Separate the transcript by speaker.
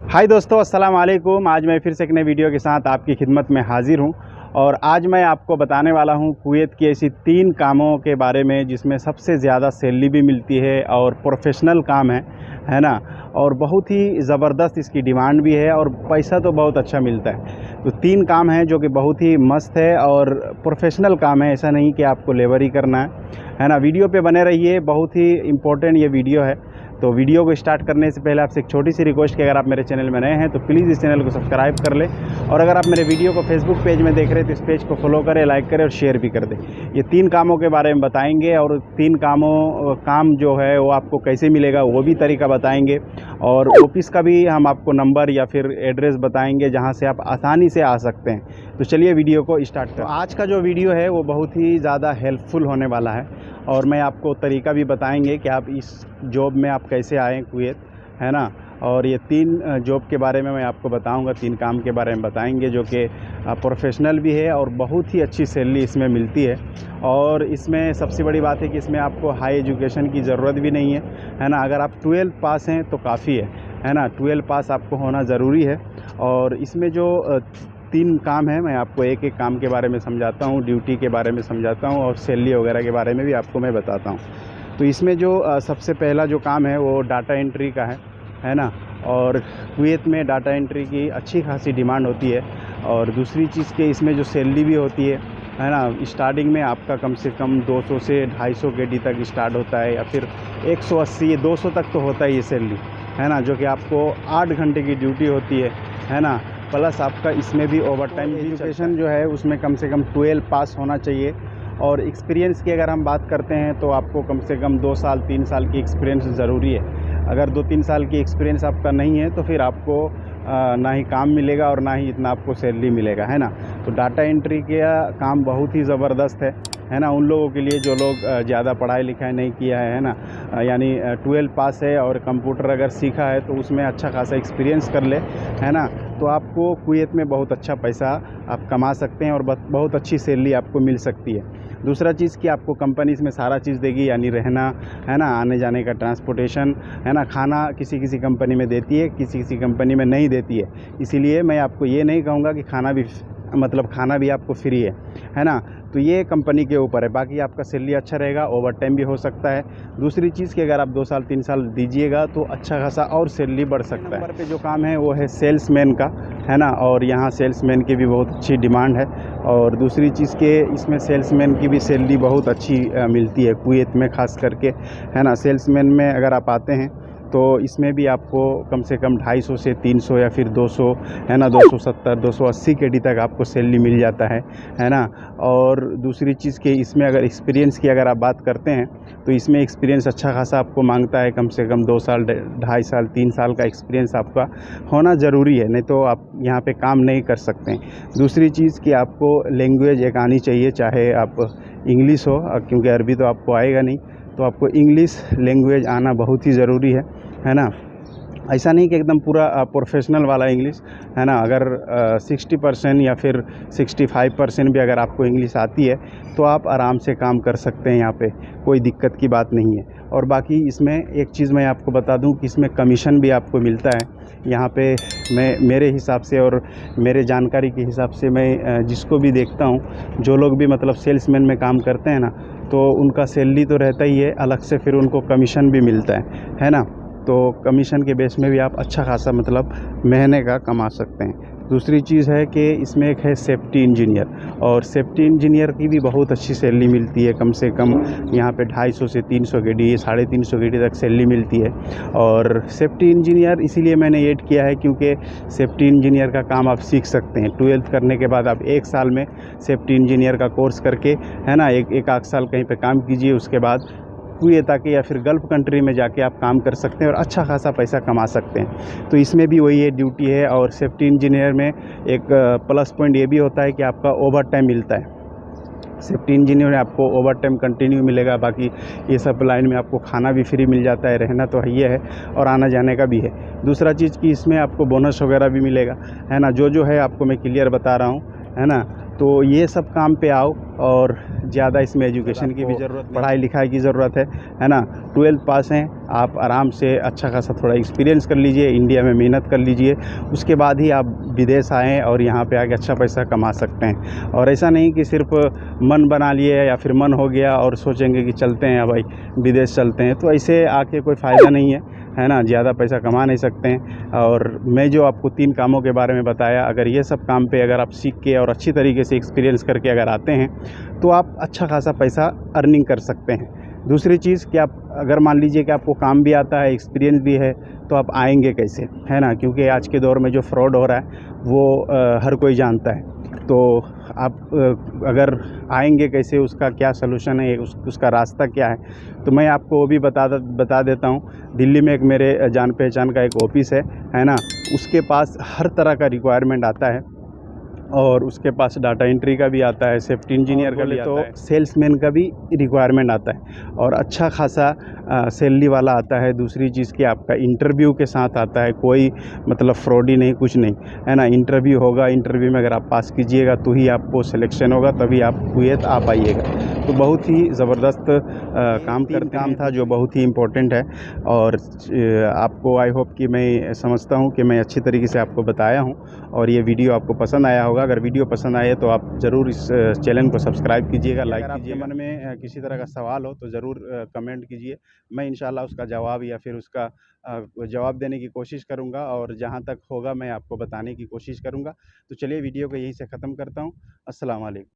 Speaker 1: हाय दोस्तों, अस्सलाम वालेकुम। आज मैं फिर से एक नई वीडियो के साथ आपकी खिदमत में हाज़िर हूँ और आज मैं आपको बताने वाला हूँ कुवैत की ऐसी 3 कामों के बारे में जिसमें सबसे ज़्यादा सैलरी भी मिलती है और प्रोफेशनल काम है ना। और बहुत ही ज़बरदस्त इसकी डिमांड भी है और पैसा तो बहुत अच्छा मिलता है। तो 3 काम हैं जो कि बहुत ही मस्त है और प्रोफेशनल काम है, ऐसा नहीं कि आपको लेबर ही करना है ना। वीडियो पे बने रहिए, बहुत ही इम्पोर्टेंट ये वीडियो है। तो वीडियो को स्टार्ट करने से पहले आपसे एक छोटी सी रिक्वेस्ट कि अगर आप मेरे चैनल में नए हैं तो प्लीज़ इस चैनल को सब्सक्राइब कर लें और अगर आप मेरे वीडियो को फेसबुक पेज में देख रहे हैं तो इस पेज को फॉलो करें, लाइक करें और शेयर भी कर दें। ये 3 कामों के बारे में बताएंगे और 3 काम जो है वो आपको कैसे मिलेगा वो भी तरीका बताएंगे और ऑफिस का भी हम आपको नंबर या फिर एड्रेस बताएंगे जहाँ से आप आसानी से आ सकते हैं। तो चलिए वीडियो को स्टार्ट करें। तो आज का जो वीडियो है वो बहुत ही ज़्यादा हेल्पफुल होने वाला है और मैं आपको तरीका भी बताएंगे कि आप इस जॉब में आप कैसे आएँ कुवैत, है ना। और ये 3 जॉब के बारे में मैं आपको बताऊंगा, 3 काम के बारे में बताएंगे जो कि प्रोफेशनल भी है और बहुत ही अच्छी सैलरी इसमें मिलती है। और इसमें सबसे बड़ी बात है कि इसमें आपको हाई एजुकेशन की ज़रूरत भी नहीं है ना। अगर आप 12 पास हैं तो काफ़ी है ना। 12 पास आपको होना ज़रूरी है। और इसमें जो 3 काम है मैं आपको एक एक काम के बारे में समझाता हूँ, ड्यूटी के बारे में समझाता हूँ और सैलरी वगैरह के बारे में भी आपको मैं बताता हूँ। तो इसमें जो सबसे पहला जो काम है वो डाटा एंट्री का है ना। और कुवैत में डाटा एंट्री की अच्छी खासी डिमांड होती है। और दूसरी चीज़ के इसमें जो सैलरी भी होती है ना, स्टार्टिंग में आपका कम से कम 200 से 250 केडी तक स्टार्ट होता है या फिर 180 200 तक तो होता है ये सैलरी, है ना। जो कि आपको 8 घंटे की ड्यूटी होती है ना। प्लस आपका इसमें भी ओवर टाइम भी एजुकेशन जो है उसमें कम से कम 12 पास होना चाहिए। और एक्सपीरियंस की अगर हम बात करते हैं तो आपको कम से कम 2 साल 3 साल की एक्सपीरियंस ज़रूरी है। अगर 2-3 साल की एक्सपीरियंस आपका नहीं है तो फिर आपको ना ही काम मिलेगा और ना ही इतना आपको सैलरी मिलेगा, है ना। तो डाटा एंट्री का काम बहुत ही ज़बरदस्त है ना। उन लोगों के लिए जो लोग ज़्यादा पढ़ाई लिखाई नहीं किया है ना, यानी 12 पास है और कंप्यूटर अगर सीखा है तो उसमें अच्छा खासा एक्सपीरियंस कर ले, है ना। तो आपको कुवैत में बहुत अच्छा पैसा आप कमा सकते हैं और बहुत अच्छी सैलरी आपको मिल सकती है। दूसरा चीज़ कि आपको कंपनी इसमें सारा चीज़ देगी, यानी रहना, है ना, आने जाने का ट्रांसपोर्टेशन, है ना। खाना किसी किसी कंपनी में देती है, किसी किसी कंपनी में नहीं देती है। इसीलिए मैं आपको ये नहीं कहूँगा कि खाना भी आपको फ्री है ना। तो ये कंपनी के ऊपर है। बाकी आपका सैलरी अच्छा रहेगा, ओवर टाइम भी हो सकता है। दूसरी चीज़ कि अगर आप 2 साल 3 साल दीजिएगा तो अच्छा खासा और सैलरी बढ़ सकता है। नंबर पे जो काम है वो है सेल्समैन का, है ना। और यहाँ सेल्समैन की भी बहुत अच्छी डिमांड है। और दूसरी चीज़ के इसमें सेल्समैन की भी सैलरी बहुत अच्छी मिलती है कुवैत में ख़ास करके, है ना। सेल्समैन में अगर आप आते हैं तो इसमें भी आपको कम से कम 250 से 300 या फिर 200, है ना, 270 280 केडी तक आपको सैलरी मिल जाता है ना। और दूसरी चीज़ कि इसमें अगर एक्सपीरियंस की अगर आप बात करते हैं तो इसमें एक्सपीरियंस अच्छा खासा आपको मांगता है। कम से कम 2 साल 2.5 साल 3 साल का एक्सपीरियंस आपका होना ज़रूरी है, नहीं तो आप यहाँ पे काम नहीं कर सकते हैं। दूसरी चीज़ कि आपको लैंग्वेज एक आनी चाहिए, चाहे आप इंग्लिश हो, क्योंकि अरबी तो आपको आएगा नहीं, तो आपको इंग्लिश लैंग्वेज आना बहुत ही ज़रूरी है ना। ऐसा नहीं कि एकदम पूरा प्रोफेशनल वाला इंग्लिश, है ना। अगर 60% या फिर 65% भी अगर आपको इंग्लिश आती है तो आप आराम से काम कर सकते हैं, यहाँ पे कोई दिक्कत की बात नहीं है। और बाकी इसमें एक चीज़ मैं आपको बता दूं कि इसमें कमीशन भी आपको मिलता है। यहाँ पे मेरे हिसाब से और मेरे जानकारी के हिसाब से मैं जिसको भी देखता हूँ, जो लोग भी मतलब सेल्समैन में काम करते हैं ना, तो उनका सैलरी तो रहता ही है, अलग से फिर उनको कमीशन भी मिलता है ना। तो कमीशन के बेस में भी आप अच्छा खासा मतलब महीने का कमा सकते हैं। दूसरी चीज़ है कि इसमें एक है सेफ्टी इंजीनियर, और सेफ्टी इंजीनियर की भी बहुत अच्छी सैलरी मिलती है। कम से कम यहाँ पे 250 से 300 केडी 350 केडी तक सैलरी मिलती है। और सेफ्टी इंजीनियर इसीलिए मैंने ऐड किया है क्योंकि सेफ्टी इंजीनियर का काम आप सीख सकते हैं। 12th करने के बाद आप 1 साल में सेफ्टी इंजीनियर का कोर्स करके, है ना, एक आध साल कहीं पर काम कीजिए, उसके बाद कुवैत आके या फिर गल्फ़ कंट्री में जाके आप काम कर सकते हैं और अच्छा खासा पैसा कमा सकते हैं। तो इसमें भी वही है ड्यूटी है। और सेफ्टी इंजीनियर में एक प्लस पॉइंट ये भी होता है कि आपका ओवर टाइम मिलता है। सेफ्टी इंजीनियर में आपको ओवर टाइम कंटिन्यू मिलेगा। बाकी ये सब लाइन में आपको खाना भी फ्री मिल जाता है, रहना तो है और आना जाने का भी है। दूसरा चीज़ कि इसमें आपको बोनस वगैरह भी मिलेगा, है ना। जो है आपको मैं क्लियर बता रहा हूँ, है ना। तो ये सब काम पे आओ और ज़्यादा इसमें एजुकेशन की भी ज़रूरत, पढ़ाई लिखाई की ज़रूरत है ना। 12th पास हैं आप, आराम से अच्छा खासा थोड़ा एक्सपीरियंस कर लीजिए, इंडिया में मेहनत कर लीजिए, उसके बाद ही आप विदेश आएँ और यहाँ पे आके अच्छा पैसा कमा सकते हैं। और ऐसा नहीं कि सिर्फ मन बना लिए या फिर मन हो गया और सोचेंगे कि चलते हैं भाई विदेश चलते हैं, तो ऐसे आके कोई फ़ायदा नहीं है ना, ज़्यादा पैसा कमा नहीं सकते हैं। और मैं जो आपको 3 कामों के बारे में बताया, अगर ये सब काम पे अगर आप सीख के और अच्छी तरीके से एक्सपीरियंस करके अगर आते हैं तो आप अच्छा खासा पैसा अर्निंग कर सकते हैं। दूसरी चीज़ कि आप अगर मान लीजिए कि आपको काम भी आता है, एक्सपीरियंस भी है, तो आप आएंगे कैसे, है ना, क्योंकि आज के दौर में जो फ्रॉड हो रहा है वो हर कोई जानता है। तो आप अगर आएंगे कैसे, उसका क्या सलूशन है, उसका रास्ता क्या है, तो मैं आपको वो भी बता देता हूँ। दिल्ली में एक मेरे जान पहचान का एक ऑफिस है ना, उसके पास हर तरह का रिक्वायरमेंट आता है और उसके पास डाटा एंट्री का भी आता है, सेफ्टी इंजीनियर का भी आता है, सेल्समैन का भी रिक्वायरमेंट आता है और अच्छा खासा सैलरी वाला आता है। दूसरी चीज़ कि आपका इंटरव्यू के साथ आता है, कोई मतलब फ्रॉडी नहीं, कुछ नहीं, है ना। इंटरव्यू होगा, इंटरव्यू में अगर आप पास कीजिएगा तो ही आपको सिलेक्शन होगा, तभी आप कुवैत आ पाइएगा। तो बहुत ही ज़बरदस्त काम था जो बहुत ही इम्पोर्टेंट है। और आपको आई होप कि मैं समझता हूँ कि मैं अच्छी तरीके से आपको बताया हूँ और ये वीडियो आपको पसंद आया होगा। अगर वीडियो पसंद आए तो आप ज़रूर इस चैनल को सब्सक्राइब कीजिएगा, लाइक कीजिएगा। मन में किसी तरह का सवाल हो तो ज़रूर कमेंट कीजिए, मैं इंशाल्लाह उसका जवाब या फिर उसका जवाब देने की कोशिश करूँगा और जहाँ तक होगा मैं आपको बताने की कोशिश करूँगा। तो चलिए वीडियो को यहीं से ख़त्म करता हूँ। अस्सलाम वालेकुम।